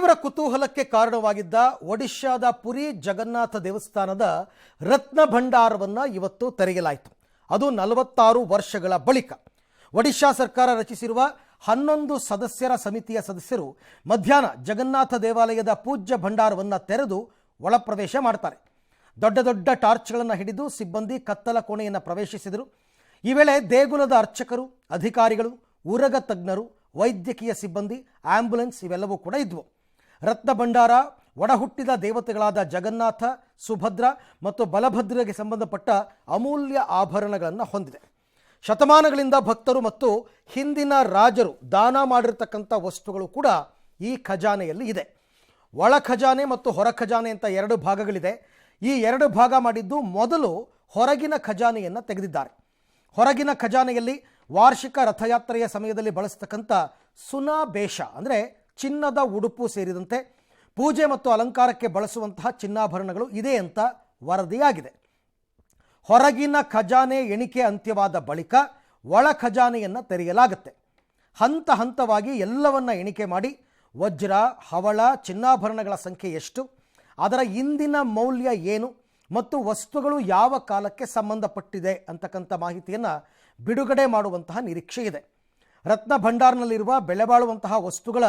ತೀವ್ರ ಕುತೂಹಲಕ್ಕೆ ಕಾರಣವಾಗಿದ್ದ ಒಡಿಶಾದ ಪುರಿ ಜಗನ್ನಾಥ ದೇವಸ್ಥಾನದ ರತ್ನ ಭಂಡಾರವನ್ನು ಇವತ್ತು ತೆರೆಯಲಾಯಿತು. ಅದು 46 ವರ್ಷಗಳ ಬಳಿಕ. ಒಡಿಶಾ ಸರ್ಕಾರ ರಚಿಸಿರುವ 11 ಸದಸ್ಯರ ಸಮಿತಿಯ ಸದಸ್ಯರು ಮಧ್ಯಾಹ್ನ ಜಗನ್ನಾಥ ದೇವಾಲಯದ ಪೂಜ್ಯ ಭಂಡಾರವನ್ನು ತೆರೆದು ಒಳಪ್ರವೇಶ ಮಾಡ್ತಾರೆ. ದೊಡ್ಡ ದೊಡ್ಡ ಟಾರ್ಚ್ಗಳನ್ನು ಹಿಡಿದು ಸಿಬ್ಬಂದಿ ಕತ್ತಲ ಕೋಣೆಯನ್ನು ಪ್ರವೇಶಿಸಿದರು. ಈ ವೇಳೆ ದೇಗುಲದ ಅರ್ಚಕರು, ಅಧಿಕಾರಿಗಳು, ಉರಗ ತಜ್ಞರು, ವೈದ್ಯಕೀಯ ಸಿಬ್ಬಂದಿ, ಆಂಬ್ಯುಲೆನ್ಸ್ ಇವೆಲ್ಲವೂ ಕೂಡ ಇದ್ವು. ರತ್ನ ಭಂಡಾರ ಒಡಹುಟ್ಟಿದ ದೇವತೆಗಳಾದ ಜಗನ್ನಾಥ, ಸುಭದ್ರ ಮತ್ತು ಬಲಭದ್ರಗೆ ಸಂಬಂಧಪಟ್ಟ ಅಮೂಲ್ಯ ಆಭರಣಗಳನ್ನು ಹೊಂದಿದೆ. ಶತಮಾನಗಳಿಂದ ಭಕ್ತರು ಮತ್ತು ಹಿಂದಿನ ರಾಜರು ದಾನ ಮಾಡಿರ್ತಕ್ಕಂಥ ವಸ್ತುಗಳು ಕೂಡ ಈ ಖಜಾನೆಯಲ್ಲಿ ಇದೆ. ಒಳ ಖಜಾನೆ ಮತ್ತು ಹೊರ ಖಜಾನೆ ಅಂತ 2 ಭಾಗಗಳಿದೆ. ಈ 2 ಭಾಗ ಮಾಡಿದ್ದು ಮೊದಲು ಹೊರಗಿನ ಖಜಾನೆಯನ್ನು ತೆಗೆದಿದ್ದಾರೆ. ಹೊರಗಿನ ಖಜಾನೆಯಲ್ಲಿ ವಾರ್ಷಿಕ ರಥಯಾತ್ರೆಯ ಸಮಯದಲ್ಲಿ ಬಳಸತಕ್ಕಂಥ ಸುನಾಬೇಶ ಅಂದರೆ ಚಿನ್ನದ ಉಡುಪು ಸೇರಿದಂತೆ ಪೂಜೆ ಮತ್ತು ಅಲಂಕಾರಕ್ಕೆ ಬಳಸುವಂತಹ ಚಿನ್ನಾಭರಣಗಳು ಇದೆ ಅಂತ ವರದಿಯಾಗಿದೆ. ಹೊರಗಿನ ಖಜಾನೆ ಎಣಿಕೆ ಅಂತ್ಯವಾದ ಬಳಿಕ ಒಳ ಖಜಾನೆಯನ್ನು ತೆರೆಯಲಾಗುತ್ತೆ. ಹಂತ ಹಂತವಾಗಿ ಎಲ್ಲವನ್ನ ಎಣಿಕೆ ಮಾಡಿ ವಜ್ರ, ಹವಳ, ಚಿನ್ನಾಭರಣಗಳ ಸಂಖ್ಯೆ ಎಷ್ಟು, ಅದರ ಇಂದಿನ ಮೌಲ್ಯ ಏನು ಮತ್ತು ವಸ್ತುಗಳು ಯಾವ ಕಾಲಕ್ಕೆ ಸಂಬಂಧಪಟ್ಟಿದೆ ಅಂತಕ್ಕಂಥ ಮಾಹಿತಿಯನ್ನು ಬಿಡುಗಡೆ ಮಾಡುವಂತಹ ನಿರೀಕ್ಷೆ ಇದೆ. ರತ್ನ ಭಂಡಾರ್ನಲ್ಲಿರುವ ಬೆಲೆಬಾಳುವಂತಹ ವಸ್ತುಗಳ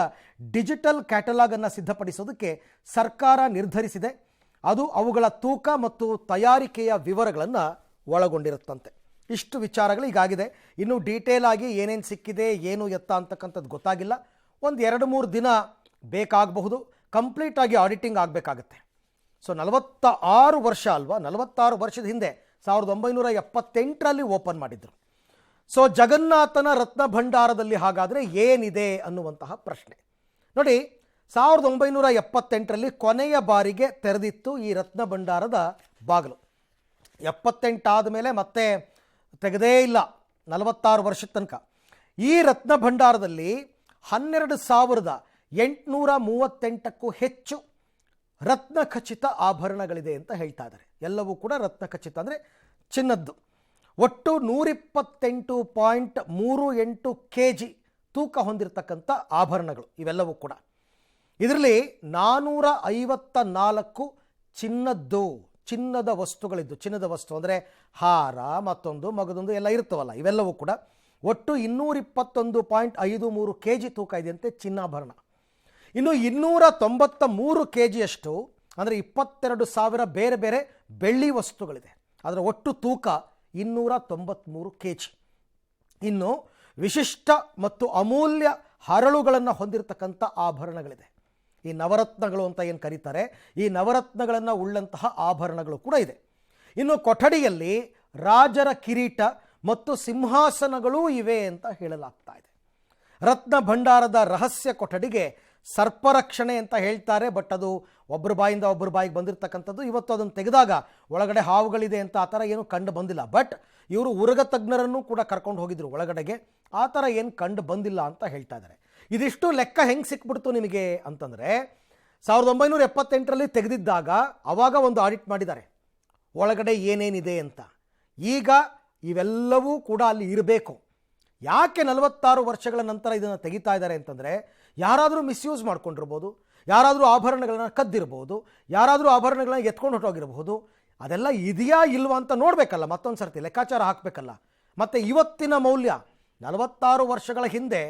ಡಿಜಿಟಲ್ ಕ್ಯಾಟಲಾಗನ್ನು ಸಿದ್ಧಪಡಿಸೋದಕ್ಕೆ ಸರ್ಕಾರ ನಿರ್ಧರಿಸಿದೆ. ಅದು ಅವುಗಳ ತೂಕ ಮತ್ತು ತಯಾರಿಕೆಯ ವಿವರಗಳನ್ನು ಒಳಗೊಂಡಿರುತ್ತಂತೆ. ಇಷ್ಟು ವಿಚಾರಗಳು ಈಗಾಗಿದೆ. ಇನ್ನು ಡೀಟೇಲ್ ಆಗಿ ಏನೇನು ಸಿಕ್ಕಿದೆ, ಏನು ಎತ್ತ ಅಂತಕ್ಕಂಥದ್ದು ಗೊತ್ತಾಗಿಲ್ಲ. ಒಂದು 2-3 ದಿನ ಬೇಕಾಗಬಹುದು. ಕಂಪ್ಲೀಟಾಗಿ ಆಡಿಟಿಂಗ್ ಆಗಬೇಕಾಗತ್ತೆ. ಸೊ 46 ವರ್ಷ ಅಲ್ವಾ, 46 ವರ್ಷದ ಹಿಂದೆ 1978ರಲ್ಲಿ ಓಪನ್ ಮಾಡಿದ್ರು. ಸೊ ಜಗನ್ನಾಥನ ರತ್ನ ಭಂಡಾರದಲ್ಲಿ ಹಾಗಾದರೆ ಏನಿದೆ ಅನ್ನುವಂತಹ ಪ್ರಶ್ನೆ ನೋಡಿ. 1978ರಲ್ಲಿ ಕೊನೆಯ ಬಾರಿಗೆ ತೆರೆದಿತ್ತು ಈ ರತ್ನ ಭಂಡಾರದ ಬಾಗಿಲು. 78 ಆದಮೇಲೆ ಮತ್ತೆ ತೆಗೆದೇ ಇಲ್ಲ 46 ವರ್ಷದ ತನಕ. ಈ ರತ್ನ ಭಂಡಾರದಲ್ಲಿ 12,838ಕ್ಕೂ ಹೆಚ್ಚು ರತ್ನ ಖಚಿತ ಆಭರಣಗಳಿದೆ ಅಂತ ಹೇಳ್ತಾ ಇದ್ದಾರೆ. ಎಲ್ಲವೂ ಕೂಡ ರತ್ನ ಖಚಿತ ಅಂದರೆ ಚಿನ್ನದ್ದು. ಒಟ್ಟು 128.38 kg ತೂಕ ಹೊಂದಿರತಕ್ಕಂಥ ಆಭರಣಗಳು ಇವೆಲ್ಲವೂ ಕೂಡ. ಇದರಲ್ಲಿ 454 ಚಿನ್ನದ ವಸ್ತುಗಳಿದ್ದು, ಚಿನ್ನದ ವಸ್ತು ಅಂದರೆ ಹಾರ, ಮತ್ತೊಂದು ಮಗದೊಂದು ಎಲ್ಲ ಇರ್ತವಲ್ಲ, ಇವೆಲ್ಲವೂ ಕೂಡ. ಒಟ್ಟು 221.53 kg ತೂಕ ಇದೆಯಂತೆ ಚಿನ್ನಾಭರಣ. ಇನ್ನು 293 kgಯಷ್ಟು ಅಂದರೆ 22,000 ಬೇರೆ ಬೇರೆ ಬೆಳ್ಳಿ ವಸ್ತುಗಳಿದೆ. ಅದರ ಒಟ್ಟು ತೂಕ 293 kg. ಇನ್ನು ವಿಶಿಷ್ಟ ಮತ್ತು ಅಮೂಲ್ಯ ಹರಳುಗಳನ್ನು ಹೊಂದಿರತಕ್ಕಂಥ ಆಭರಣಗಳಿದೆ. ಈ ನವರತ್ನಗಳು ಅಂತ ಏನು ಕರೀತಾರೆ, ಈ ನವರತ್ನಗಳನ್ನು ಉಳ್ಳಂತಹ ಆಭರಣಗಳು ಕೂಡ ಇದೆ. ಇನ್ನು ಕೊಠಡಿಯಲ್ಲಿ ರಾಜರ ಕಿರೀಟ ಮತ್ತು ಸಿಂಹಾಸನಗಳೂ ಇವೆ ಅಂತ ಹೇಳಲಾಗ್ತಾ ಇದೆ. ರತ್ನ ಭಂಡಾರದ ರಹಸ್ಯ ಕೊಠಡಿಗೆ ಸರ್ಪರಕ್ಷಣೆ ಅಂತ ಹೇಳ್ತಾರೆ. ಬಟ್ ಅದು ಒಬ್ಬರ ಬಾಯಿಂದ ಒಬ್ಬರ ಬಾಯಿಗೆ ಬಂದಿರತಕ್ಕಂಥದ್ದು. ಇವತ್ತು ಅದನ್ನು ತೆಗೆದಾಗ ಒಳಗಡೆ ಹಾವುಗಳಿದೆ ಅಂತ ಆ ಥರ ಏನು ಕಂಡು ಬಂದಿಲ್ಲ. ಬಟ್ ಇವರು ಉರಗ ತಜ್ಞರನ್ನು ಕೂಡ ಕರ್ಕೊಂಡು ಹೋಗಿದ್ರು ಒಳಗಡೆಗೆ. ಆ ಥರ ಏನು ಕಂಡು ಬಂದಿಲ್ಲ ಅಂತ ಹೇಳ್ತಾ ಇದ್ದಾರೆ. ಇದಿಷ್ಟು ಲೆಕ್ಕ ಹೆಂಗೆ ಸಿಕ್ಬಿಡ್ತು ನಿಮಗೆ ಅಂತಂದರೆ, 1978ರಲ್ಲಿ ತೆಗೆದಿದ್ದಾಗ ಆವಾಗ ಒಂದು ಆಡಿಟ್ ಮಾಡಿದ್ದಾರೆ ಒಳಗಡೆ ಏನೇನಿದೆ ಅಂತ. ಈಗ ಇವೆಲ್ಲವೂ ಕೂಡ ಅಲ್ಲಿ ಇರಬೇಕು. ಯಾಕೆ 46 ವರ್ಷಗಳ ನಂತರ ಇದನ್ನು ತೆಗಿತಾ ಇದ್ದಾರೆ ಅಂತಂದರೆ, ಯಾರಾದರೂ ಮಿಸ್ಯೂಸ್ ಮಾಡ್ಕೊಂಡಿರ್ಬೋದು, ಯಾರಾದರೂ ಆಭರಣಗಳನ್ನ ಕದ್ದಿರ್ಬೋದು, ಯಾರಾದರೂ ಆಭರಣಗಳನ್ನ ಎತ್ಕೊಂಡು ಹೊರಟೋಗಿರ್ಬೋದು. ಅದೆಲ್ಲ ಇದೆಯಾ ಇಲ್ವಾ ಅಂತ ನೋಡಬೇಕಲ್ಲ, ಮತ್ತೊಂದು ಸರ್ತಿ ಲೆಕ್ಕಾಚಾರ ಹಾಕಬೇಕಲ್ಲ. ಮತ್ತು ಇವತ್ತಿನ ಮೌಲ್ಯ 46 ವರ್ಷಗಳ ಹಿಂದೆ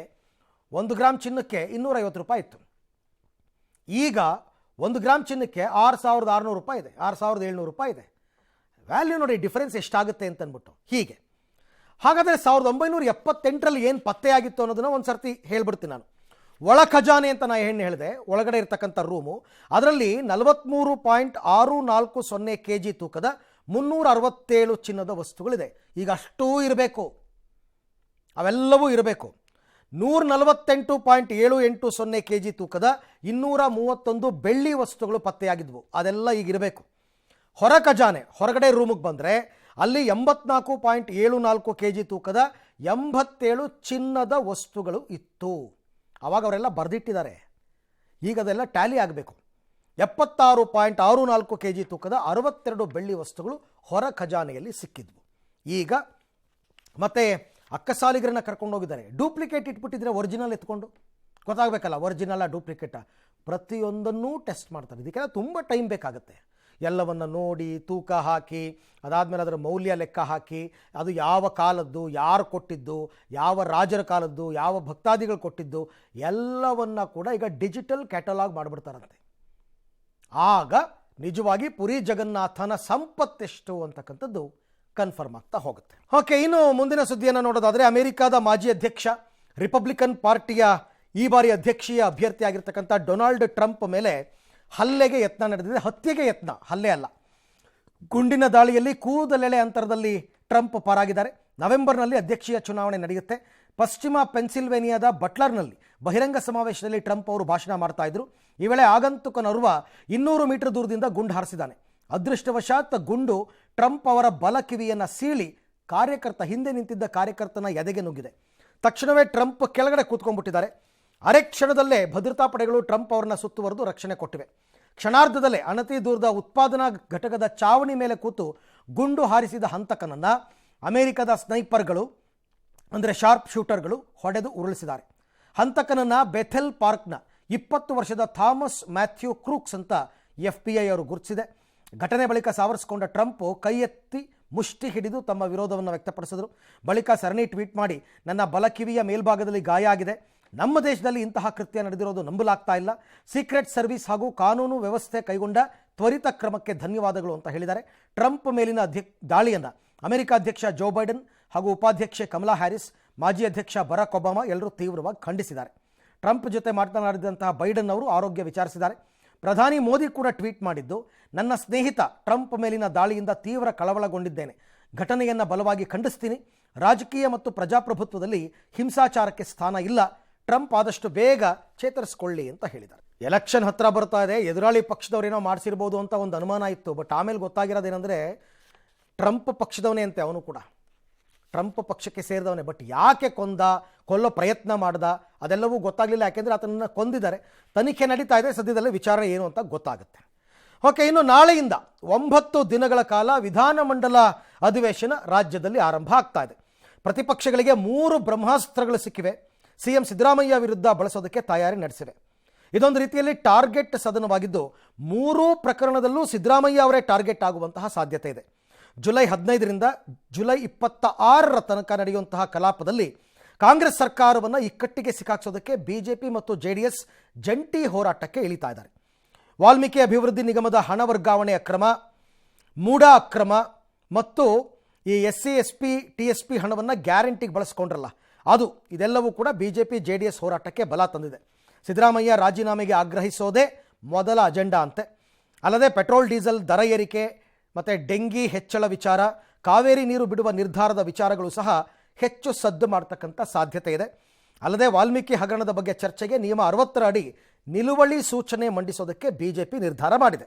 1 ಗ್ರಾಮ್ ಚಿನ್ನಕ್ಕೆ 250 ರೂಪಾಯಿ ಇತ್ತು. ಈಗ 1 ಗ್ರಾಮ್ ಚಿನ್ನಕ್ಕೆ 6,600 ರೂಪಾಯಿ ಇದೆ, 6,700 ರೂಪಾಯಿ ಇದೆ. ವ್ಯಾಲ್ಯೂ ನೋಡಿ ಡಿಫರೆನ್ಸ್ ಎಷ್ಟಾಗುತ್ತೆ ಅಂತಂದ್ಬಿಟ್ಟು. ಹೀಗೆ ಹಾಗಾದರೆ 1978ರಲ್ಲಿ ಏನು ಪತ್ತೆಯಾಗಿತ್ತು ಅನ್ನೋದನ್ನು ಒಂದು ಸರ್ತಿ ಹೇಳ್ಬಿಡ್ತೀನಿ ನಾನು. ಒಳ ಖಜಾನೆ ಅಂತ ನಾನು ಏನು ಹೇಳಿದೆ, ಒಳಗಡೆ ಇರ್ತಕ್ಕಂಥ ರೂಮು, ಅದರಲ್ಲಿ 43.640 kg ತೂಕದ 367 ಚಿನ್ನದ ವಸ್ತುಗಳಿದೆ. ಈಗ ಅಷ್ಟೂ ಇರಬೇಕು, ಅವೆಲ್ಲವೂ ಇರಬೇಕು. 148.780 kg ತೂಕದ 231 ಬೆಳ್ಳಿ ವಸ್ತುಗಳು ಪತ್ತೆಯಾಗಿದ್ವು, ಅದೆಲ್ಲ ಈಗ ಇರಬೇಕು. ಹೊರ ಖಜಾನೆ ಹೊರಗಡೆ ರೂಮಿಗೆ ಬಂದರೆ ಅಲ್ಲಿ 84.74 kg ತೂಕದ 87 ಚಿನ್ನದ ವಸ್ತುಗಳು ಇತ್ತು. ಆವಾಗ ಅವರೆಲ್ಲ ಬರೆದಿಟ್ಟಿದ್ದಾರೆ. ಈಗ ಅದೆಲ್ಲ ಟ್ಯಾಲಿ ಆಗಬೇಕು. 76.64 kg ತೂಕದ 62 ಬೆಳ್ಳಿ ವಸ್ತುಗಳು ಹೊರ ಖಜಾನೆಯಲ್ಲಿ ಸಿಕ್ಕಿದ್ವು. ಈಗ ಮತ್ತೆ ಅಕ್ಕಸಾಲಿಗರನ್ನ ಕರ್ಕೊಂಡು ಹೋಗಿದ್ದಾರೆ. ಡೂಪ್ಲಿಕೇಟ್ ಇಟ್ಬಿಟ್ಟಿದ್ರೆ ಒರಿಜಿನಲ್ ಎತ್ಕೊಂಡು ಗೊತ್ತಾಗಬೇಕಲ್ಲ, ಒರಿಜಿನಲ್ಲ ಡೂಪ್ಲಿಕೇಟ. ಪ್ರತಿಯೊಂದನ್ನೂ ಟೆಸ್ಟ್ ಮಾಡ್ತಾರೆ. ಇದಕ್ಕೆಲ್ಲ ತುಂಬ ಟೈಮ್ ಬೇಕಾಗುತ್ತೆ. ಎಲ್ಲವನ್ನು ನೋಡಿ ತೂಕ ಹಾಕಿ ಅದಾದಮೇಲೆ ಅದರ ಮೌಲ್ಯ ಲೆಕ್ಕ ಹಾಕಿ ಅದು ಯಾವ ಕಾಲದ್ದು, ಯಾರು ಕೊಟ್ಟಿದ್ದು, ಯಾವ ರಾಜರ ಕಾಲದ್ದು, ಯಾವ ಭಕ್ತಾದಿಗಳು ಕೊಟ್ಟಿದ್ದು ಎಲ್ಲವನ್ನ ಕೂಡ ಈಗ ಡಿಜಿಟಲ್ ಕ್ಯಾಟಲಾಗ್ ಮಾಡಿಬಿಡ್ತಾರಂತೆ. ಆಗ ನಿಜವಾಗಿ ಪುರಿ ಜಗನ್ನಾಥನ ಸಂಪತ್ತೆಷ್ಟು ಅಂತಕ್ಕಂಥದ್ದು ಕನ್ಫರ್ಮ್ ಆಗ್ತಾ ಹೋಗುತ್ತೆ. ಓಕೆ, ಇನ್ನು ಮುಂದಿನ ಸುದ್ದಿಯನ್ನು ನೋಡೋದಾದರೆ ಅಮೆರಿಕಾದ ಮಾಜಿ ಅಧ್ಯಕ್ಷ, ರಿಪಬ್ಲಿಕನ್ ಪಾರ್ಟಿಯ ಈ ಬಾರಿ ಅಧ್ಯಕ್ಷೀಯ ಅಭ್ಯರ್ಥಿಯಾಗಿರ್ತಕ್ಕಂಥ ಡೊನಾಲ್ಡ್ ಟ್ರಂಪ್ ಮೇಲೆ ಹಲ್ಲೆಗೆ ಯತ್ನ ನಡೆದಿದೆ. ಹತ್ಯೆಗೆ ಯತ್ನ, ಹಲ್ಲೆ ಅಲ್ಲ. ಗುಂಡಿನ ದಾಳಿಯಲ್ಲಿ ಕೂದಲೆಳೆ ಅಂತರದಲ್ಲಿ ಟ್ರಂಪ್ ಪಾರಾಗಿದ್ದಾರೆ. ನವೆಂಬರ್ನಲ್ಲಿ ಅಧ್ಯಕ್ಷೀಯ ಚುನಾವಣೆ ನಡೆಯುತ್ತೆ. ಪಶ್ಚಿಮ ಪೆನ್ಸಿಲ್ವೇನಿಯಾದ ಬಟ್ಲರ್ನಲ್ಲಿ ಬಹಿರಂಗ ಸಮಾವೇಶದಲ್ಲಿ ಟ್ರಂಪ್ ಅವರು ಭಾಷಣ ಮಾಡ್ತಾ ಇದ್ರು. ಈ ವೇಳೆ ಆಗಂತುಕನೋರ್ವ 200 ಮೀಟರ್ ದೂರದಿಂದ ಗುಂಡು ಹಾರಿಸಿದ್ದಾನೆ. ಅದೃಷ್ಟವಶಾತ್ ಗುಂಡು ಟ್ರಂಪ್ ಅವರ ಬಲ ಕಿವಿಯನ್ನು ಸೀಳಿ ಹಿಂದೆ ನಿಂತಿದ್ದ ಕಾರ್ಯಕರ್ತನ ಎದೆಗೆ ನುಗ್ಗಿದೆ. ತಕ್ಷಣವೇ ಟ್ರಂಪ್ ಕೆಳಗಡೆ ಕೂತ್ಕೊಂಡ್ಬಿಟ್ಟಿದ್ದಾರೆ. ಅರೆ ಕ್ಷಣದಲ್ಲೇ ಭದ್ರತಾ ಪಡೆಗಳು ಟ್ರಂಪ್ ಅವರನ್ನ ಸುತ್ತುವರೆದು ರಕ್ಷಣೆ ಕೊಟ್ಟಿವೆ. ಕ್ಷಣಾರ್ಧದಲ್ಲೇ ಅನತಿ ದೂರದ ಉತ್ಪಾದನಾ ಘಟಕದ ಚಾವಣಿ ಮೇಲೆ ಕೂತು ಗುಂಡು ಹಾರಿಸಿದ ಹಂತಕನನ್ನು ಅಮೆರಿಕದ ಸ್ನೈಪರ್ಗಳು ಅಂದರೆ ಶಾರ್ಪ್ ಶೂಟರ್ಗಳು ಹೊಡೆದು ಉರುಳಿಸಿದ್ದಾರೆ. ಹಂತಕನನ್ನು ಬೆಥೆಲ್ ಪಾರ್ಕ್ನ 20 ವರ್ಷದ ಥಾಮಸ್ ಮ್ಯಾಥ್ಯೂ ಕ್ರೂಕ್ಸ್ ಅಂತ FBI ಅವರು ಗುರುತಿಸಿದೆ. ಘಟನೆ ಬಳಿಕ ಸಾವರಿಸಿಕೊಂಡ ಟ್ರಂಪ್ ಕೈ ಎತ್ತಿ ಮುಷ್ಟಿ ಹಿಡಿದು ತಮ್ಮ ವಿರೋಧವನ್ನು ವ್ಯಕ್ತಪಡಿಸಿದರು. ಬಳಿಕ ಸರಣಿ ಟ್ವೀಟ್ ಮಾಡಿ, ನನ್ನ ಬಲಕಿವಿಯ ಮೇಲ್ಭಾಗದಲ್ಲಿ ಗಾಯ ಆಗಿದೆ. ನಮ್ಮ ದೇಶದಲ್ಲಿ ಇಂತಹ ಕೃತ್ಯ ನಡೆದಿರೋದು ನಂಬಲಾಗ್ತಾ ಇಲ್ಲ. ಸೀಕ್ರೆಟ್ ಸರ್ವಿಸ್ ಹಾಗೂ ಕಾನೂನು ವ್ಯವಸ್ಥೆ ಕೈಗೊಂಡ ತ್ವರಿತ ಕ್ರಮಕ್ಕೆ ಧನ್ಯವಾದಗಳು ಅಂತ ಹೇಳಿದ್ದಾರೆ. ಟ್ರಂಪ್ ಮೇಲಿನ ದಾಳಿಯನ್ನು ಅಮೆರಿಕ ಅಧ್ಯಕ್ಷ ಜೋ ಬೈಡನ್ ಹಾಗೂ ಉಪಾಧ್ಯಕ್ಷೆ ಕಮಲಾ ಹ್ಯಾರಿಸ್, ಮಾಜಿ ಅಧ್ಯಕ್ಷ ಬರಾಕ್ ಒಬಾಮಾ ಎಲ್ಲರೂ ತೀವ್ರವಾಗಿ ಖಂಡಿಸಿದ್ದಾರೆ. ಟ್ರಂಪ್ ಜೊತೆ ಮಾತನಾಡಿದಂತಹ ಬೈಡನ್ ಅವರು ಆರೋಗ್ಯ ವಿಚಾರಿಸಿದ್ದಾರೆ. ಪ್ರಧಾನಿ ಮೋದಿ ಕೂಡ ಟ್ವೀಟ್ ಮಾಡಿದ್ದು, ನನ್ನ ಸ್ನೇಹಿತ ಟ್ರಂಪ್ ಮೇಲಿನ ದಾಳಿಯಿಂದ ತೀವ್ರ ಕಳವಳಗೊಂಡಿದ್ದೇನೆ. ಘಟನೆಯನ್ನು ಬಲವಾಗಿ ಖಂಡಿಸ್ತೀನಿ. ರಾಜಕೀಯ ಮತ್ತು ಪ್ರಜಾಪ್ರಭುತ್ವದಲ್ಲಿ ಹಿಂಸಾಚಾರಕ್ಕೆ ಸ್ಥಾನ ಇಲ್ಲ. ಟ್ರಂಪ್ ಆದಷ್ಟು ಬೇಗ ಚೇತರಿಸಿಕೊಳ್ಳಿ ಅಂತ ಹೇಳಿದ್ದಾರೆ. ಎಲೆಕ್ಷನ್ ಹತ್ರ ಬರ್ತಾ ಇದೆ, ಎದುರಾಳಿ ಪಕ್ಷದವರೇನೋ ಮಾಡಿಸಿರ್ಬೋದು ಅಂತ ಒಂದು ಅನುಮಾನ ಇತ್ತು. ಬಟ್ ಆಮೇಲೆ ಗೊತ್ತಾಗಿರೋದೇನೆಂದರೆ ಟ್ರಂಪ್ ಪಕ್ಷದವನೇ ಅಂತೆ, ಅವನು ಕೂಡ ಟ್ರಂಪ್ ಪಕ್ಷಕ್ಕೆ ಸೇರಿದವನೇ. ಬಟ್ ಯಾಕೆ ಕೊಲ್ಲೋ ಪ್ರಯತ್ನ ಮಾಡ್ದ ಅದೆಲ್ಲವೂ ಗೊತ್ತಾಗಲಿಲ್ಲ. ಯಾಕೆಂದರೆ ಆತನನ್ನು ಕೊಂದಿದ್ದಾರೆ. ತನಿಖೆ ನಡೀತಾ ಇದೆ. ಸದ್ಯದಲ್ಲೇ ವಿಚಾರಣೆ ಏನು ಅಂತ ಗೊತ್ತಾಗುತ್ತೆ. ಓಕೆ, ಇನ್ನು ನಾಳೆಯಿಂದ 9 ದಿನಗಳ ಕಾಲ ವಿಧಾನಮಂಡಲ ಅಧಿವೇಶನ ರಾಜ್ಯದಲ್ಲಿ ಆರಂಭ ಆಗ್ತಾ ಇದೆ. ಪ್ರತಿಪಕ್ಷಗಳಿಗೆ 3 ಬ್ರಹ್ಮಾಸ್ತ್ರಗಳು ಸಿಕ್ಕಿವೆ. ಸಿಎಂ ಸಿದ್ದರಾಮಯ್ಯ ವಿರುದ್ಧ ಬಳಸೋದಕ್ಕೆ ತಯಾರಿ ನಡೆಸಿವೆ. ಇದೊಂದು ರೀತಿಯಲ್ಲಿ ಟಾರ್ಗೆಟ್ ಸದನವಾಗಿದ್ದು 3 ಪ್ರಕರಣದಲ್ಲೂ ಸಿದ್ದರಾಮಯ್ಯ ಅವರೇ ಟಾರ್ಗೆಟ್ ಆಗುವಂತಹ ಸಾಧ್ಯತೆ ಇದೆ. ಜುಲೈ 15ರಿಂದ ಜುಲೈ 26ರ ತನಕ ನಡೆಯುವಂತಹ ಕಲಾಪದಲ್ಲಿ ಕಾಂಗ್ರೆಸ್ ಸರ್ಕಾರವನ್ನು ಇಕ್ಕಟ್ಟಿಗೆ ಸಿಕ್ಕಾಕ್ಸೋದಕ್ಕೆ ಬಿಜೆಪಿ ಮತ್ತು JDS ಜಂಟಿ ಹೋರಾಟಕ್ಕೆ ಇಳಿತಾ ಇದ್ದಾರೆ. ವಾಲ್ಮೀಕಿ ಅಭಿವೃದ್ಧಿ ನಿಗಮದ ಹಣ ವರ್ಗಾವಣೆ ಅಕ್ರಮ, ಮೂಡಾ ಅಕ್ರಮ ಮತ್ತು ಈ SC SP TSP ಹಣವನ್ನು ಗ್ಯಾರಂಟಿಗೆ ಬಳಸ್ಕೊಂಡ್ರಲ್ಲ ಅದು, ಇದೆಲ್ಲವೂ ಕೂಡ ಬಿಜೆಪಿ JDS ಹೋರಾಟಕ್ಕೆ ಬಲ ತಂದಿದೆ. ಸಿದ್ದರಾಮಯ್ಯ ರಾಜೀನಾಮೆಗೆ ಆಗ್ರಹಿಸೋದೇ ಮೊದಲ ಅಜೆಂಡಾ ಅಂತೆ. ಅಲ್ಲದೆ ಪೆಟ್ರೋಲ್ ಡೀಸೆಲ್ ದರ ಏರಿಕೆ ಮತ್ತು ಡೆಂಗಿ ಹೆಚ್ಚಳ ವಿಚಾರ, ಕಾವೇರಿ ನೀರು ಬಿಡುವ ನಿರ್ಧಾರದ ವಿಚಾರಗಳು ಸಹ ಹೆಚ್ಚು ಸದ್ದು ಮಾಡ್ತಕ್ಕಂಥ ಸಾಧ್ಯತೆ ಇದೆ. ಅಲ್ಲದೆ ವಾಲ್ಮೀಕಿ ಹಗರಣದ ಬಗ್ಗೆ ಚರ್ಚೆಗೆ ನಿಯಮ 60ರ ಅಡಿ ನಿಲುವಳಿ ಸೂಚನೆ ಮಂಡಿಸೋದಕ್ಕೆ ಬಿಜೆಪಿ ನಿರ್ಧಾರ ಮಾಡಿದೆ.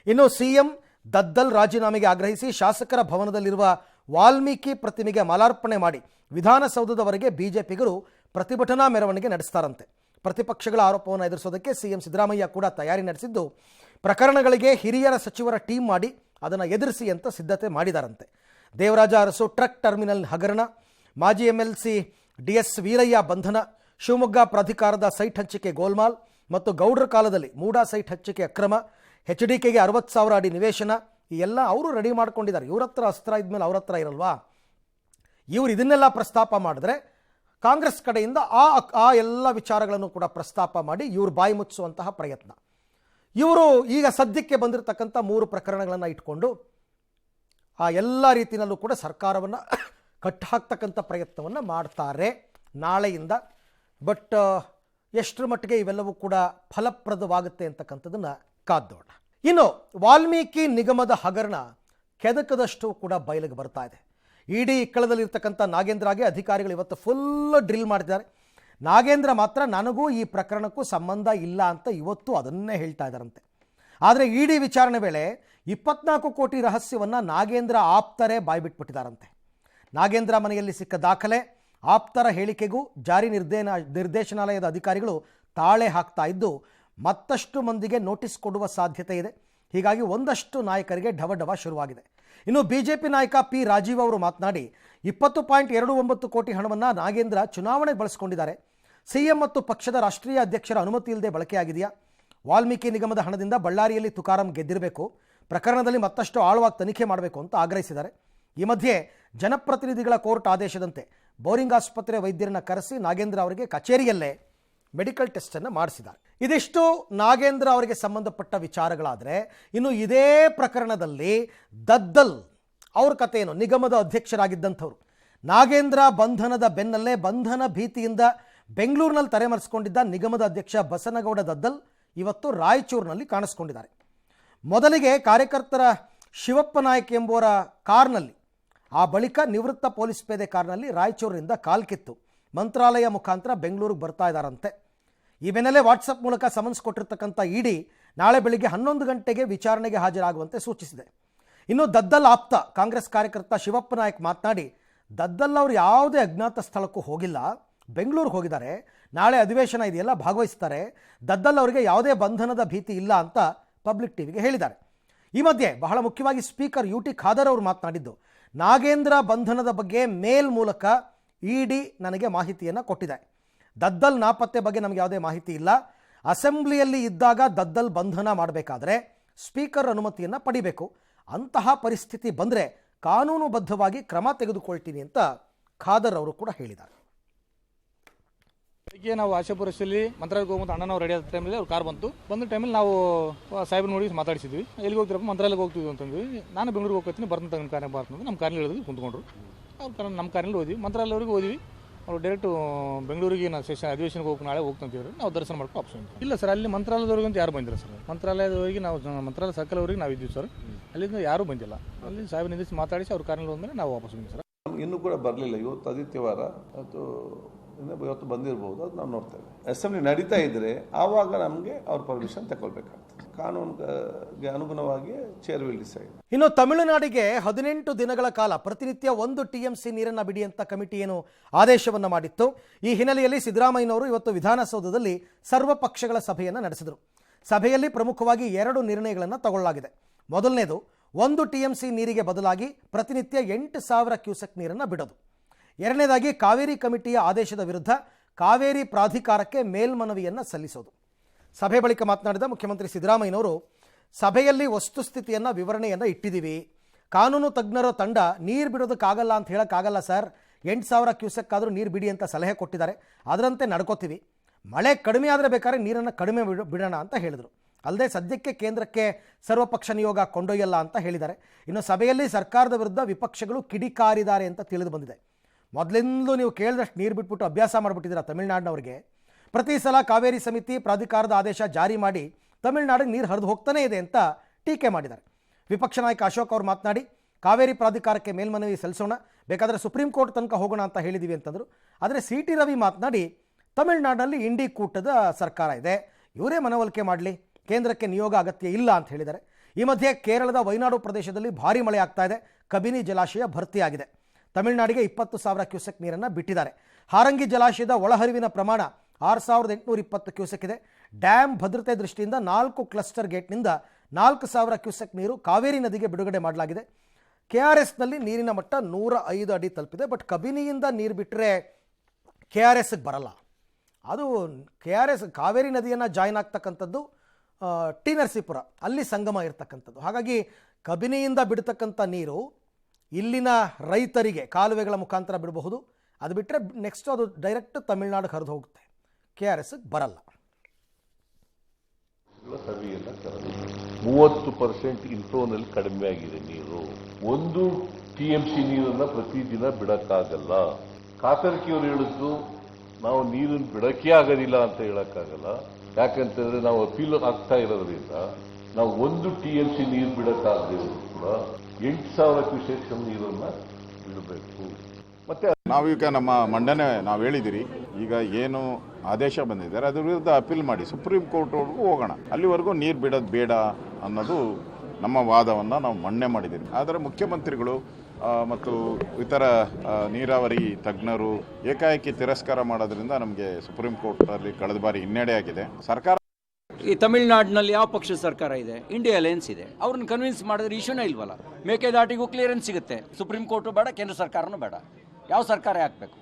ಇನ್ನು ಸಿಎಂ ದದ್ದಲ್ ರಾಜೀನಾಮೆಗೆ ಆಗ್ರಹಿಸಿ ಶಾಸಕರ ಭವನದಲ್ಲಿರುವ ವಾಲ್ಮೀಕಿ ಪ್ರತಿಮೆಗೆ ಮಾಲಾರ್ಪಣೆ ಮಾಡಿ ವಿಧಾನಸೌಧದವರೆಗೆ ಬಿಜೆಪಿಗರು ಪ್ರತಿಭಟನಾ ಮೆರವಣಿಗೆ ನಡೆಸ್ತಾರಂತೆ. ಪ್ರತಿಪಕ್ಷಗಳ ಆರೋಪವನ್ನು ಎದುರಿಸೋದಕ್ಕೆ ಸಿಎಂ ಸಿದ್ದರಾಮಯ್ಯ ಕೂಡ ತಯಾರಿ ನಡೆಸಿದ್ದು, ಪ್ರಕರಣಗಳಿಗೆ ಹಿರಿಯರ ಸಚಿವರ ಟೀಮ್ ಮಾಡಿ ಅದನ್ನು ಎದುರಿಸಿ ಅಂತ ಸಿದ್ಧತೆ ಮಾಡಿದಾರಂತೆ. ದೇವರಾಜ ಅರಸು ಟ್ರಕ್ ಟರ್ಮಿನಲ್ ಹಗರಣ, ಮಾಜಿ MLC DS ವೀರಯ್ಯ ಬಂಧನ, ಶಿವಮೊಗ್ಗ ಪ್ರಾಧಿಕಾರದ ಸೈಟ್ ಹಂಚಿಕೆ ಗೋಲ್ಮಾಲ್ ಮತ್ತು ಗೌಡ್ರ ಕಾಲದಲ್ಲಿ ಮೂಡಾ ಸೈಟ್ ಹಂಚಿಕೆ ಅಕ್ರಮ, HDKಗೆ 60,000 ಅಡಿ ನಿವೇಶನ, ಈ ಎಲ್ಲ ಅವರು ರೆಡಿ ಮಾಡ್ಕೊಂಡಿದ್ದಾರೆ. ಇವ್ರ ಹತ್ರ ಅಸ್ತ್ರ ಇದ್ಮೇಲೆ ಅವ್ರ ಹತ್ರ ಇರಲ್ವಾ? ಇವರು ಇದನ್ನೆಲ್ಲ ಪ್ರಸ್ತಾಪ ಮಾಡಿದ್ರೆ ಕಾಂಗ್ರೆಸ್ ಕಡೆಯಿಂದ ಆ ಎಲ್ಲ ವಿಚಾರಗಳನ್ನು ಕೂಡ ಪ್ರಸ್ತಾಪ ಮಾಡಿ ಇವರು ಬಾಯಿ ಮುಚ್ಚುವಂತಹ ಪ್ರಯತ್ನ. ಇವರು ಈಗ ಸದ್ಯಕ್ಕೆ ಬಂದಿರತಕ್ಕಂಥ 3 ಪ್ರಕರಣಗಳನ್ನು ಇಟ್ಕೊಂಡು ಆ ಎಲ್ಲ ರೀತಿಯಲ್ಲೂ ಕೂಡ ಸರ್ಕಾರವನ್ನು ಕಟ್ಟಾಕ್ತಕ್ಕಂಥ ಪ್ರಯತ್ನವನ್ನು ಮಾಡ್ತಾರೆ ನಾಳೆಯಿಂದ. ಬಟ್ ಎಷ್ಟರ ಮಟ್ಟಿಗೆ ಇವೆಲ್ಲವೂ ಕೂಡ ಫಲಪ್ರದವಾಗುತ್ತೆ ಅಂತಕ್ಕಂಥದ್ದನ್ನು ಕಾದ್ದೋಣ. ಇನ್ನು ವಾಲ್ಮೀಕಿ ನಿಗಮದ ಹಗರಣ ಕೆದಕದಷ್ಟು ಕೂಡ ಬಯಲಿಗೆ ಬರ್ತಾ ಇದೆ. ಇಡಿ ಇಕ್ಕಳದಲ್ಲಿರ್ತಕ್ಕಂಥ ನಾಗೇಂದ್ರಗೆ ಅಧಿಕಾರಿಗಳು ಇವತ್ತು ಫುಲ್ ಡ್ರಿಲ್ ಮಾಡ್ತಿದ್ದಾರೆ. ನಾಗೇಂದ್ರ ಮಾತ್ರ ನನಗೂ ಈ ಪ್ರಕರಣಕ್ಕೂ ಸಂಬಂಧ ಇಲ್ಲ ಅಂತ ಇವತ್ತು ಅದನ್ನೇ ಹೇಳ್ತಾ ಇದ್ದಾರಂತೆ. ಆದರೆ ಇಡಿ ವಿಚಾರಣೆ ವೇಳೆ 24 ಕೋಟಿ ರಹಸ್ಯವನ್ನು ನಾಗೇಂದ್ರ ಆಪ್ತರೇ ಬಾಯ್ಬಿಟ್ಬಿಟ್ಟಿದ್ದಾರಂತೆ. ನಾಗೇಂದ್ರ ಮನೆಯಲ್ಲಿ ಸಿಕ್ಕ ದಾಖಲೆ, ಆಪ್ತರ ಹೇಳಿಕೆಗೂ ಜಾರಿ ನಿರ್ದೇಶನಾಲಯದ ಅಧಿಕಾರಿಗಳು ತಾಳೆ ಹಾಕ್ತಾ ಇದ್ದು ಮತ್ತಷ್ಟು ಮಂದಿಗೆ ನೋಟಿಸ್ ಕೊಡುವ ಸಾಧ್ಯತೆ ಇದೆ. ಹೀಗಾಗಿ ಒಂದಷ್ಟು ನಾಯಕರಿಗೆ ಢವಢವ ಶುರುವಾಗಿದೆ. ಇನ್ನು ಬಿಜೆಪಿ ನಾಯಕ P ರಾಜೀವ್ ಅವರು ಮಾತನಾಡಿ 20.29 ಕೋಟಿ ಹಣವನ್ನು ನಾಗೇಂದ್ರ ಚುನಾವಣೆಗೆ ಬಳಸಿಕೊಂಡಿದ್ದಾರೆ. ಸಿಎಂ ಮತ್ತು ಪಕ್ಷದ ರಾಷ್ಟ್ರೀಯ ಅಧ್ಯಕ್ಷರ ಅನುಮತಿ ಇಲ್ಲದೆ ಬಳಕೆಯಾಗಿದೆಯಾ? ವಾಲ್ಮೀಕಿ ನಿಗಮದ ಹಣದಿಂದ ಬಳ್ಳಾರಿಯಲ್ಲಿ ತುಕಾರಾಂ ಗೆದ್ದಿರಬೇಕು, ಪ್ರಕರಣದಲ್ಲಿ ಮತ್ತಷ್ಟು ಆಳವಾಗಿ ತನಿಖೆ ಮಾಡಬೇಕು ಅಂತ ಆಗ್ರಹಿಸಿದ್ದಾರೆ. ಈ ಮಧ್ಯೆ ಜನಪ್ರತಿನಿಧಿಗಳ ಕೋರ್ಟ್ ಆದೇಶದಂತೆ ಬೋರಿಂಗ್ ಆಸ್ಪತ್ರೆ ವೈದ್ಯರನ್ನು ಕರೆಸಿ ನಾಗೇಂದ್ರ ಅವರಿಗೆ ಕಚೇರಿಯಲ್ಲೇ ಮೆಡಿಕಲ್ ಟೆಸ್ಟನ್ನು ಮಾಡಿಸಿದ್ದಾರೆ. ಇದಿಷ್ಟು ನಾಗೇಂದ್ರ ಅವರಿಗೆ ಸಂಬಂಧಪಟ್ಟ ವಿಚಾರಗಳಾದರೆ, ಇನ್ನು ಇದೇ ಪ್ರಕರಣದಲ್ಲಿ ದದ್ದಲ್ ಅವ್ರ ಕಥೆ ಏನು? ನಿಗಮದ ಅಧ್ಯಕ್ಷರಾಗಿದ್ದಂಥವ್ರು ನಾಗೇಂದ್ರ ಬಂಧನದ ಬೆನ್ನಲ್ಲೇ ಬಂಧನ ಭೀತಿಯಿಂದ ಬೆಂಗಳೂರಿನಲ್ಲಿ ತಲೆಮರೆಸಿಕೊಂಡಿದ್ದ ನಿಗಮದ ಅಧ್ಯಕ್ಷ ಬಸನಗೌಡ ದದ್ದಲ್ ಇವತ್ತು ರಾಯಚೂರಿನಲ್ಲಿ ಕಾಣಿಸ್ಕೊಂಡಿದ್ದಾರೆ. ಮೊದಲಿಗೆ ಕಾರ್ಯಕರ್ತರ ಶಿವಪ್ಪ ನಾಯ್ಕ ಎಂಬುವರ ಕಾರ್ನಲ್ಲಿ, ಆ ಬಳಿಕ ನಿವೃತ್ತ ಪೊಲೀಸ್ ಪೇದೆ ಕಾರ್ನಲ್ಲಿ ರಾಯಚೂರಿನಿಂದ ಕಾಲ್ಕಿತ್ತು ಮಂತ್ರಾಲಯ ಮುಖಾಂತರ ಬೆಂಗಳೂರಿಗೆ ಬರ್ತಾ ಇದ್ದಾರಂತೆ. ಈ ಬೆನ್ನಲ್ಲೇ ವಾಟ್ಸಪ್ ಮೂಲಕ ಸಮನ್ಸ್ ಕೊಟ್ಟಿರ್ತಕ್ಕಂಥ ಇಡಿ ನಾಳೆ ಬೆಳಿಗ್ಗೆ 11 ಗಂಟೆಗೆ ವಿಚಾರಣೆಗೆ ಹಾಜರಾಗುವಂತೆ ಸೂಚಿಸಿದೆ. ಇನ್ನು ದದ್ದಲ್ ಆಪ್ತ ಕಾಂಗ್ರೆಸ್ ಕಾರ್ಯಕರ್ತ ಶಿವಪ್ಪ ನಾಯ್ಕ ಮಾತನಾಡಿ, ದದ್ದಲ್ ಅವರು ಯಾವುದೇ ಅಜ್ಞಾತ ಸ್ಥಳಕ್ಕೂ ಹೋಗಿಲ್ಲ, ಬೆಂಗಳೂರಿಗೆ ಹೋಗಿದ್ದಾರೆ, ನಾಳೆ ಅಧಿವೇಶನ ಇದೆಯಲ್ಲ ಭಾಗವಹಿಸ್ತಾರೆ, ದದ್ದಲ್ ಅವರಿಗೆ ಯಾವುದೇ ಬಂಧನದ ಭೀತಿ ಇಲ್ಲ ಅಂತ ಪಬ್ಲಿಕ್ ಟಿವಿಗೆ ಹೇಳಿದ್ದಾರೆ. ಈ ಮಧ್ಯೆ ಬಹಳ ಮುಖ್ಯವಾಗಿ ಸ್ಪೀಕರ್ UT ಖಾದರ್ ಅವರು ಮಾತನಾಡಿದ್ದು, ನಾಗೇಂದ್ರ ಬಂಧನದ ಬಗ್ಗೆ ಮೇಲ್ ಮೂಲಕ ಇಡಿ ನನಗೆ ಮಾಹಿತಿಯನ್ನು ಕೊಟ್ಟಿದೆ. ದದ್ದಲ್ ನಾಪತ್ತೆ ಬಗ್ಗೆ ನಮಗೆ ಯಾವುದೇ ಮಾಹಿತಿ ಇಲ್ಲ. ಅಸೆಂಬ್ಲಿಯಲ್ಲಿ ಇದ್ದಾಗ ದದ್ದಲ್ ಬಂಧನ ಮಾಡಬೇಕಾದ್ರೆ ಸ್ಪೀಕರ್ ಅನುಮತಿಯನ್ನು ಪಡಿಬೇಕು. ಅಂತಹ ಪರಿಸ್ಥಿತಿ ಬಂದರೆ ಕಾನೂನುಬದ್ಧವಾಗಿ ಕ್ರಮ ತೆಗೆದುಕೊಳ್ತೀನಿ ಅಂತ ಖಾದರ್ ಅವರು ಕೂಡ ಹೇಳಿದ್ದಾರೆ. ಬೆಳಿಗ್ಗೆ ನಾವು ಆಶಾಪುರದಲ್ಲಿ ಮಂತ್ರಾಲಯಕ್ಕೆ ಹೋಗುವಂತ ಅಣ್ಣ ನಾವು ರೆಡಿ ಆದ ಟೈಮಲ್ಲಿ ಅವ್ರ ಕಾರ್ ಬಂದ ಟೈಮಲ್ಲಿ ನಾವು ಸಾಹೇಬ್ರ ನೋಡಿ ಮಾತಾಡಿಸಿದ್ವಿ. ಎಲ್ಲಿಗೆ ಹೋಗ್ತಿರಪ್ಪ? ಮಂತ್ರಾಲಯಕ್ಕೆ ಹೋಗ್ತಿದ್ವಿ ಅಂತಂದ್ವಿ. ನಾನು ಬೆಂಗಳೂರಿಗೆ ಹೋಗ್ತೀನಿ, ಬರ್ತಂತ ನಿಮ್ಮ ಕಾರ್ಯ ಬರ್ತಂದ್ರೆ ನಮ್ಮ ಕಾರ್ನಲ್ಲಿ ಹೇಳಿದ್ವಿ, ಕುಂತ್ಕೊಂಡ್ರು. ಅವ್ರ ಕಾರಣ ನಮ್ಮ ಕಾರ್ನಲ್ಲಿ ಹೋದ್ವಿ, ಮಂತ್ರಾಲಯವ್ರಿಗೆ ಹೋದ್ವಿ. ಅವ್ರು ಡೈರೆಕ್ಟ್ ಬೆಂಗಳೂರಿಗೆ ನಾವು ಅಧಿವೇಶನಕ್ಕೆ ಹೋಗಿ ನಾಳೆ ಹೋಗ್ತಂತೀವಿ, ನಾವು ದರ್ಶನ ಮಾಡ್ಕೊಂಡು ಆಪ್ಷನ್ ಇಲ್ಲ ಸರ್. ಅಲ್ಲಿ ಮಂತ್ರಾಲಯದವ್ರಿಗೆ ಅಂತ ಯಾರು ಬಂದಿಲ್ಲ ಸರ್. ಮಂತ್ರಾಲಯದವರಿಗೆ ನಾವು ಮಂತ್ರಾಲಯ ಸರ್ಕಲ್ ಅವರಿಗೆ ನಾವು ಇದ್ದೀವಿ ಸರ್. ಅಲ್ಲಿಂದ ಯಾರೂ ಬಂದಿಲ್ಲ. ಅಲ್ಲಿ ಸಾಹೇಬ್ ನಿಂದಿಸಿ ಮಾತಾಡಿಸಿ ಅವ್ರ ಕಾರ್ನಲ್ಲಿ ಹೋದ್ಮೇಲೆ ನಾವು ವಾಪಸ್ ಬಂದ್ವಿ ಸರ್. ಇನ್ನೂ ಕೂಡ ಬರಲಿಲ್ಲ. ಇವತ್ತು ಆದಿತ್ಯವಾರ, ಇವತ್ತು ಬಂದಿರಬಹುದು, ಅದು ನಾವು ನೋಡ್ತೇವೆ. ಅಸೆಂಬ್ಲಿ ನಡೀತಾ ಇದ್ರೆ ಆವಾಗ ನಮಗೆ ಅವ್ರ ಪರ್ಮಿಷನ್ ತಗೊಳ್ಬೇಕಾಗ್ತದೆ. ಕಾನೂನಿಗೆ ಅನುಗುಣವಾಗಿ ಚೇರ್ ವಿಲ್ ಡಿಸೈಡ್. ಇನ್ನು ತಮಿಳುನಾಡಿಗೆ 18 ದಿನಗಳ ಕಾಲ ಪ್ರತಿನಿತ್ಯ 1 TMC ನೀರನ್ನು ಬಿಡಿ ಅಂತ ಕಮಿಟಿ ಏನು ಆದೇಶವನ್ನು ಮಾಡಿತ್ತು. ಈ ಹಿನ್ನೆಲೆಯಲ್ಲಿ ಸಿದ್ದರಾಮಯ್ಯನವರು ಇವತ್ತು ವಿಧಾನಸೌಧದಲ್ಲಿ ಸರ್ವ ಪಕ್ಷಗಳ ಸಭೆಯನ್ನು ನಡೆಸಿದರು. ಸಭೆಯಲ್ಲಿ ಪ್ರಮುಖವಾಗಿ 2 ನಿರ್ಣಯಗಳನ್ನು ತಗೊಳ್ಳಲಾಗಿದೆ. ಮೊದಲನೇದು, 1 TMC ನೀರಿಗೆ ಬದಲಾಗಿ ಪ್ರತಿನಿತ್ಯ 8,000 ಕ್ಯೂಸೆಕ್ ನೀರನ್ನು ಬಿಡೋದು. ಎರಡನೇದಾಗಿ, ಕಾವೇರಿ ಕಮಿಟಿಯ ಆದೇಶದ ವಿರುದ್ಧ ಕಾವೇರಿ ಪ್ರಾಧಿಕಾರಕ್ಕೆ ಮೇಲ್ಮನವಿಯನ್ನು ಸಲ್ಲಿಸೋದು. ಸಭೆ ಬಳಿಕ ಮಾತನಾಡಿದ ಮುಖ್ಯಮಂತ್ರಿ ಸಿದ್ದರಾಮಯ್ಯನವರು, ಸಭೆಯಲ್ಲಿ ವಸ್ತುಸ್ಥಿತಿಯನ್ನು ವಿವರಣೆಯನ್ನು ಇಟ್ಟಿದ್ದೀವಿ. ಕಾನೂನು ತಜ್ಞರ ತಂಡ ನೀರು ಬಿಡೋದಕ್ಕಾಗಲ್ಲ ಅಂತ ಹೇಳೋಕ್ಕಾಗಲ್ಲ ಸರ್, 8,000 ಕ್ಯೂಸೆಕ್ ಆದರೂ ನೀರು ಬಿಡಿ ಅಂತ ಸಲಹೆ ಕೊಟ್ಟಿದ್ದಾರೆ, ಅದರಂತೆ ನಡ್ಕೋತೀವಿ. ಮಳೆ ಕಡಿಮೆ ಆದರೆ ಬೇಕಾದ್ರೆ ನೀರನ್ನು ಕಡಿಮೆ ಬಿಡೋಣ ಅಂತ ಹೇಳಿದರು. ಅಲ್ಲದೆ ಸದ್ಯಕ್ಕೆ ಕೇಂದ್ರಕ್ಕೆ ಸರ್ವಪಕ್ಷ ನಿಯೋಗ ಕೊಂಡೊಯ್ಯಲ್ಲ ಅಂತ ಹೇಳಿದ್ದಾರೆ. ಇನ್ನು ಸಭೆಯಲ್ಲಿ ಸರ್ಕಾರದ ವಿರುದ್ಧ ವಿಪಕ್ಷಗಳು ಕಿಡಿಕಾರಿದ್ದಾರೆ ಅಂತ ತಿಳಿದು ಬಂದಿದೆ. ಮೊದಲಿಂದಲೂ ನೀವು ಕೇಳಿದಷ್ಟು ನೀರು ಬಿಟ್ಬಿಟ್ಟು ಅಭ್ಯಾಸ ಮಾಡಿಬಿಟ್ಟಿದ್ದೀರಾ ತಮಿಳುನಾಡಿನವ್ರಿಗೆ. ಪ್ರತಿ ಸಲ ಕಾವೇರಿ ಸಮಿತಿ ಪ್ರಾಧಿಕಾರದ ಆದೇಶ ಜಾರಿ ಮಾಡಿ ತಮಿಳುನಾಡಿಗೆ ನೀರು ಹರಿದು ಹೋಗ್ತಾನೇ ಇದೆ ಅಂತ ಟೀಕೆ ಮಾಡಿದ್ದಾರೆ. ವಿಪಕ್ಷ ನಾಯಕ ಅಶೋಕ್ ಅವರು ಮಾತನಾಡಿ, ಕಾವೇರಿ ಪ್ರಾಧಿಕಾರಕ್ಕೆ ಮೇಲ್ಮನವಿ ಸಲ್ಲಿಸೋಣ, ಬೇಕಾದರೆ ಸುಪ್ರೀಂ ಕೋರ್ಟ್ ತನಕ ಹೋಗೋಣ ಅಂತ ಹೇಳಿದ್ದೀವಿ ಅಂತಂದರು. ಆದರೆ CT ರವಿ ಮಾತನಾಡಿ, ತಮಿಳುನಾಡಿನಲ್ಲಿ ಇಂಡಿ ಕೂಟದ ಸರ್ಕಾರ ಇದೆ, ಇವರೇ ಮನವೊಲಿಕೆ ಮಾಡಲಿ, ಕೇಂದ್ರಕ್ಕೆ ನಿಯೋಗ ಅಗತ್ಯ ಇಲ್ಲ ಅಂತ ಹೇಳಿದ್ದಾರೆ. ಈ ಮಧ್ಯೆ ಕೇರಳದ ವೈನಾಡು ಪ್ರದೇಶದಲ್ಲಿ ಭಾರೀ ಮಳೆ ಆಗ್ತಾ ಇದೆ. ಕಬಿನಿ ಜಲಾಶಯ ಭರ್ತಿಯಾಗಿದೆ. ತಮಿಳುನಾಡಿಗೆ 20,000 ಕ್ಯೂಸೆಕ್ ನೀರನ್ನು ಬಿಟ್ಟಿದ್ದಾರೆ. ಹಾರಂಗಿ ಜಲಾಶಯದ ಒಳಹರಿವಿನ ಪ್ರಮಾಣ 6,820 ಕ್ಯೂಸೆಕ್ ಇದೆ. ಡ್ಯಾಮ್ ಭದ್ರತೆ ದೃಷ್ಟಿಯಿಂದ 4 ಕ್ಲಸ್ಟರ್ ಗೇಟ್ನಿಂದ 4,000 ಕ್ಯೂಸೆಕ್ ನೀರು ಕಾವೇರಿ ನದಿಗೆ ಬಿಡುಗಡೆ ಮಾಡಲಾಗಿದೆ. KRSನಲ್ಲಿ ನೀರಿನ ಮಟ್ಟ 105 ಅಡಿ ತಲುಪಿದೆ. ಬಟ್ ಕಬಿನಿಯಿಂದ ನೀರು ಬಿಟ್ಟರೆ KRSಗೆ ಬರಲ್ಲ. ಅದು KRS ಕಾವೇರಿ ನದಿಯನ್ನು ಜಾಯಿನ್ ಆಗ್ತಕ್ಕಂಥದ್ದು ಟಿ ನರಸೀಪುರ, ಅಲ್ಲಿ ಸಂಗಮ ಇರತಕ್ಕಂಥದ್ದು. ಹಾಗಾಗಿ ಕಬಿನಿಯಿಂದ ಬಿಡ್ತಕ್ಕಂಥ ನೀರು ಇಲ್ಲಿನ ರೈತರಿಗೆ ಕಾಲುವೆಗಳ ಮುಖಾಂತರ ಬಿಡಬಹುದು. ಅದು ಬಿಟ್ಟರೆ ನೆಕ್ಸ್ಟ್ ಅದು ಡೈರೆಕ್ಟ್ ತಮಿಳುನಾಡಿಗೆ ಹರಿದು ಹೋಗುತ್ತೆ, KRSಗೆ ಬರಲ್ಲ. 30% ಇನ್ಫ್ಲೋನಲ್ಲಿ ಕಡಿಮೆ ಆಗಿದೆ ನೀರು. 1 TMC ನೀರನ್ನ ಪ್ರತಿದಿನ ಬಿಡಕ್ಕಾಗಲ್ಲ. ಕಾತರ್ಕಿಯವರು ಹೇಳಿದ್ದು ನಾವು ನೀರನ್ನು ಬಿಡಕ್ಕೆ ಆಗೋದಿಲ್ಲ ಅಂತ ಹೇಳಕ್ಕಾಗಲ್ಲ. ಯಾಕಂತಂದ್ರೆ ನಾವು ಅಪೀಲ್ ಆಗ್ತಾ ಇರೋದ್ರಿಂದ ನಾವು 1 TMC ನೀರು ಬಿಡಕ್ಕಾಗದೇ ಇರೋದು ಕೂಡ 8,000 ಕ್ಯೂಸೆಕ್ ನೀರನ್ನ ಬಿಡಬೇಕು. ಮತ್ತೆ ನಾವೀಗ ನಮ್ಮ ಮಂಡನೆ ನಾವು ಹೇಳಿದಿರಿ, ಈಗ ಏನು ಆದೇಶ ಬಂದಿದ್ದಾರೆ ಅದ್ರ ವಿರುದ್ಧ ಅಪೀಲ್ ಮಾಡಿ ಸುಪ್ರೀಂ ಕೋರ್ಟ್ವರೆಗೂ ಹೋಗೋಣ. ಅಲ್ಲಿವರೆಗೂ ನೀರು ಬಿಡೋದು ಬೇಡ ಅನ್ನೋದು ನಮ್ಮ ವಾದವನ್ನು ನಾವು ಮಂಡನೆ ಮಾಡಿದ್ದೀವಿ. ಆದರೆ ಮುಖ್ಯಮಂತ್ರಿಗಳು ಮತ್ತು ಇತರ ನೀರಾವರಿ ತಜ್ಞರು ಏಕಾಏಕಿ ತಿರಸ್ಕಾರ ಮಾಡೋದ್ರಿಂದ ನಮಗೆ ಸುಪ್ರೀಂ ಕೋರ್ಟಲ್ಲಿ ಕಳೆದ ಬಾರಿ ಹಿನ್ನಡೆ ಆಗಿದೆ. ಸರ್ಕಾರ ಈ ತಮಿಳುನಾಡಿನಲ್ಲಿ ಯಾವ ಪಕ್ಷದ ಸರ್ಕಾರ ಇದೆ? ಇಂಡಿಯಾ ಅಲಯನ್ಸ್ ಇದೆ. ಅವ್ರನ್ನ ಕನ್ವಿನ್ಸ್ ಮಾಡಿದ್ರೆ ಇಶ್ಯೂನೇ ಇಲ್ವಲ್ಲ. ಮೇಕೆದಾಟಿಗೂ ಕ್ಲಿಯರೆನ್ಸ್ ಸಿಗುತ್ತೆ. ಸುಪ್ರೀಂ ಕೋರ್ಟು ಬೇಡ, ಕೇಂದ್ರ ಸರ್ಕಾರನೂ ಬೇಡ. ಯಾವ ಸರ್ಕಾರ ಹಾಕಬೇಕು?